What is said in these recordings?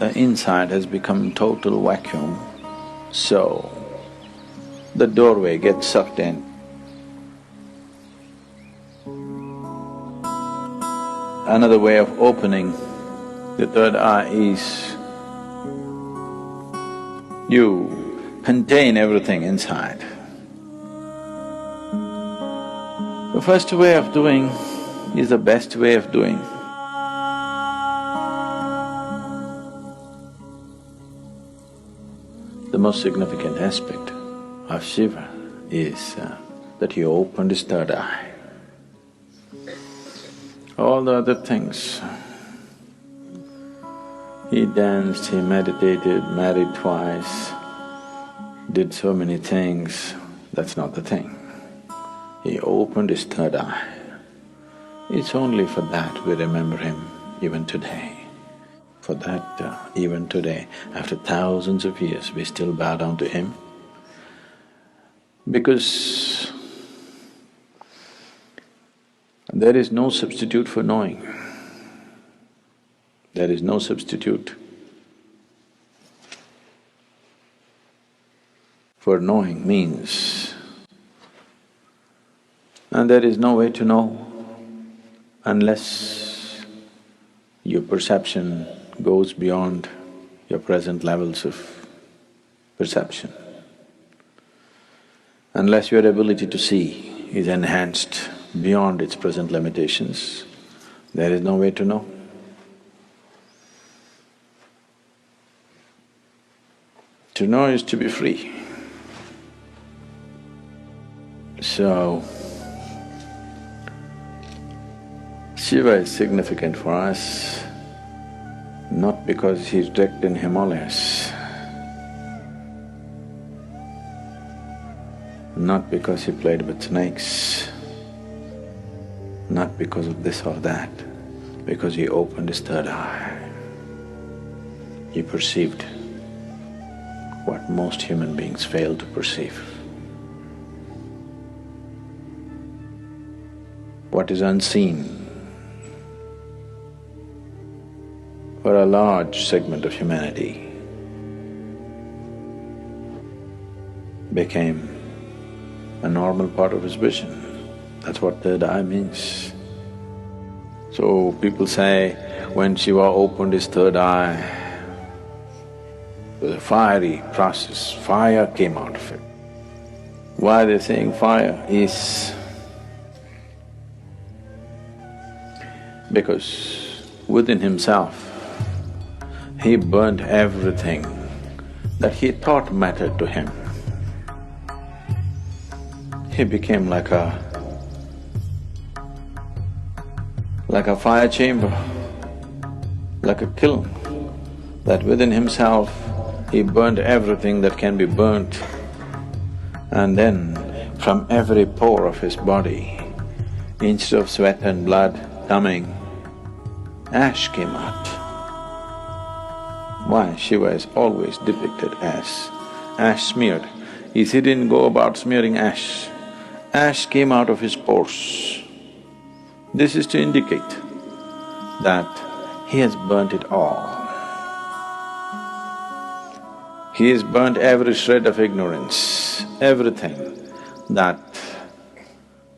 the inside has become total vacuum, so the doorway gets sucked in. Another way of opening the third eye is you contain everything inside. The first way of doing is the best way of doing. The most significant aspect of Shiva is that he opened his third eye. All the other things, he danced, he meditated, married twice, did so many things, that's not the thing. He opened his third eye. It's only for that we remember him even today. For that, even today, after thousands of years, we still bow down to him. Because there is no substitute for knowing. There is no substitute for knowing means. And there is no way to know unless your perception goes beyond your present levels of perception. Unless your ability to see is enhanced beyond its present limitations, there is no way to know. To know is to be free. So, Shiva is significant for us not because he's wrecked in Himalayas, not because he played with snakes, not because of this or that, because he opened his third eye. He perceived what most human beings fail to perceive. What is unseen for a large segment of humanity became a normal part of his vision. That's what third eye means. So people say, when Shiva opened his third eye, it was a fiery process, fire came out of it. Why they're saying fire is because within himself, he burnt everything that he thought mattered to him. He became like a fire chamber, like a kiln, that within himself he burnt everything that can be burnt. And then from every pore of his body, instead of sweat and blood coming, ash came out. Why? Shiva is always depicted as ash smeared. He didn't go about smearing ash. Ash came out of his pores. This is to indicate that he has burnt it all. He has burnt every shred of ignorance, everything that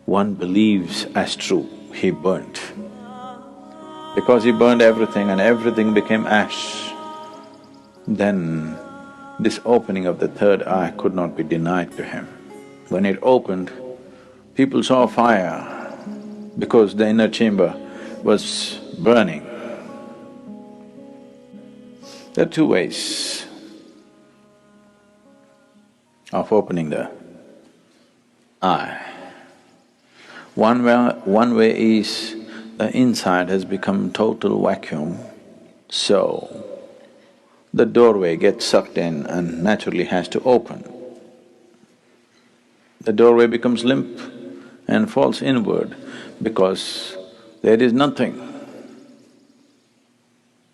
one believes as true, he burnt. Because he burned everything and everything became ash, then this opening of the third eye could not be denied to him. When it opened, people saw fire because the inner chamber was burning. There are two ways of opening the eye. One way is the inside has become total vacuum, so the doorway gets sucked in and naturally has to open. The doorway becomes limp and falls inward because there is nothing.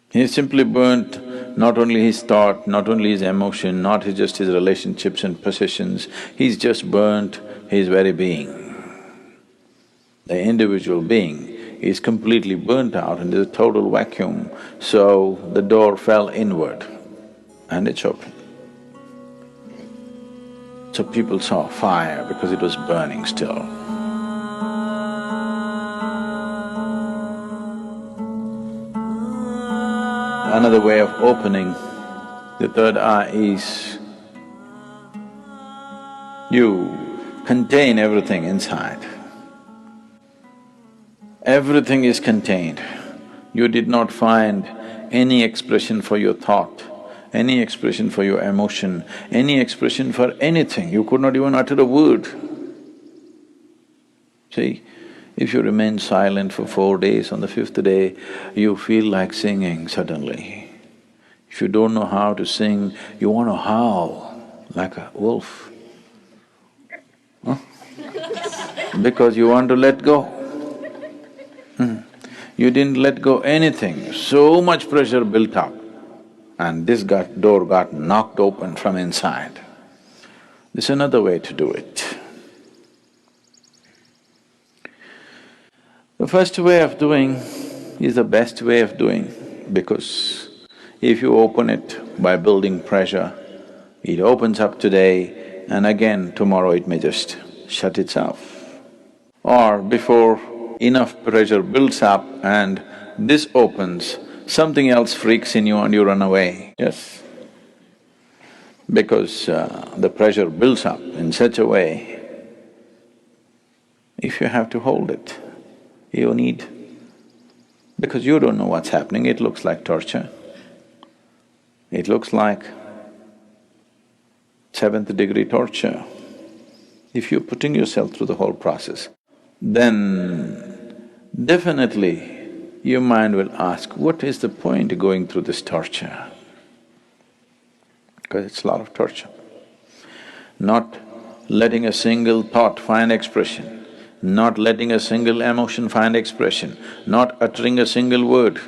He simply burnt not only his thought, not only his emotion, not just his relationships and possessions, he's just burnt his very being. The individual being is completely burnt out and there's a total vacuum, so the door fell inward and it's open. So people saw fire because it was burning still. Another way of opening the third eye is you contain everything inside. Everything is contained. You did not find any expression for your thought, any expression for your emotion, any expression for anything. You could not even utter a word. See, if you remain silent for 4 days, on the 5th day, you feel like singing suddenly. If you don't know how to sing, you want to howl like a wolf. Huh? Because you want to let go. You didn't let go anything, so much pressure built up, and this door got knocked open from inside. This is another way to do it. The first way of doing is the best way of doing, because if you open it by building pressure, it opens up today and again tomorrow it may just shut itself. Or before enough pressure builds up and this opens, something else freaks in you and you run away, yes? Because the pressure builds up in such a way, if you have to hold it, you need… because you don't know what's happening, it looks like torture. It looks like 7th degree torture. If you're putting yourself through the whole process, then definitely your mind will ask, what is the point of going through this torture? Because it's a lot of torture. Not letting a single thought find expression, not letting a single emotion find expression, not uttering a single word,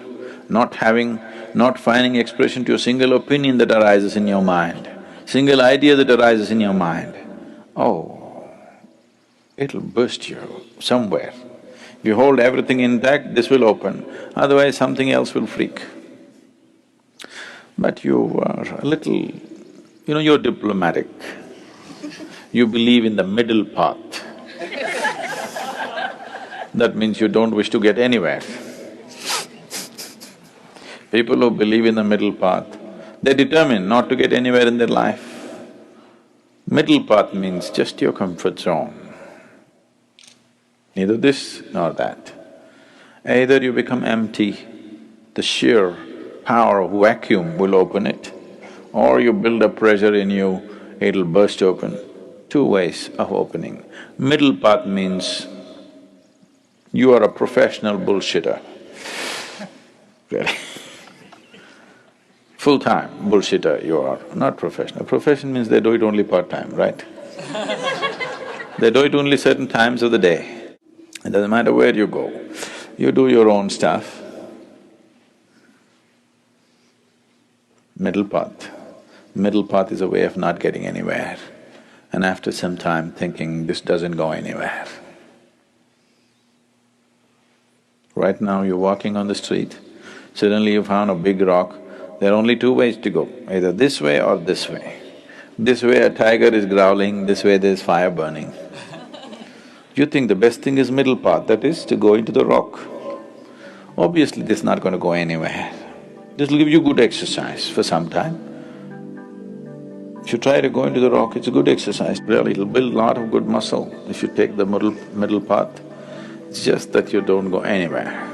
not finding expression to a single opinion that arises in your mind, single idea that arises in your mind. Oh, it'll burst you somewhere. If you hold everything intact, this will open, otherwise something else will freak. But you are a little… you're diplomatic. You believe in the middle path. That means you don't wish to get anywhere. People who believe in the middle path, they're determined not to get anywhere in their life. Middle path means just your comfort zone. Neither this nor that. Either you become empty, the sheer power of vacuum will open it, or you build up pressure in you, it'll burst open. 2 ways of opening. Middle path means you are a professional bullshitter. Really. Full-time bullshitter you are, not professional. Profession means they do it only part-time, right? They do it only certain times of the day. It doesn't matter where you go, you do your own stuff. Middle path. Middle path is a way of not getting anywhere, and after some time thinking, this doesn't go anywhere. Right now you're walking on the street, suddenly you found a big rock, there are only 2 ways to go, either this way or this way. This way a tiger is growling, this way there's fire burning. You think the best thing is middle path, that is to go into the rock. Obviously this is not going to go anywhere. This will give you good exercise for some time. If you try to go into the rock, it's a good exercise, really, it'll build a lot of good muscle if you take the middle path. It's just that you don't go anywhere.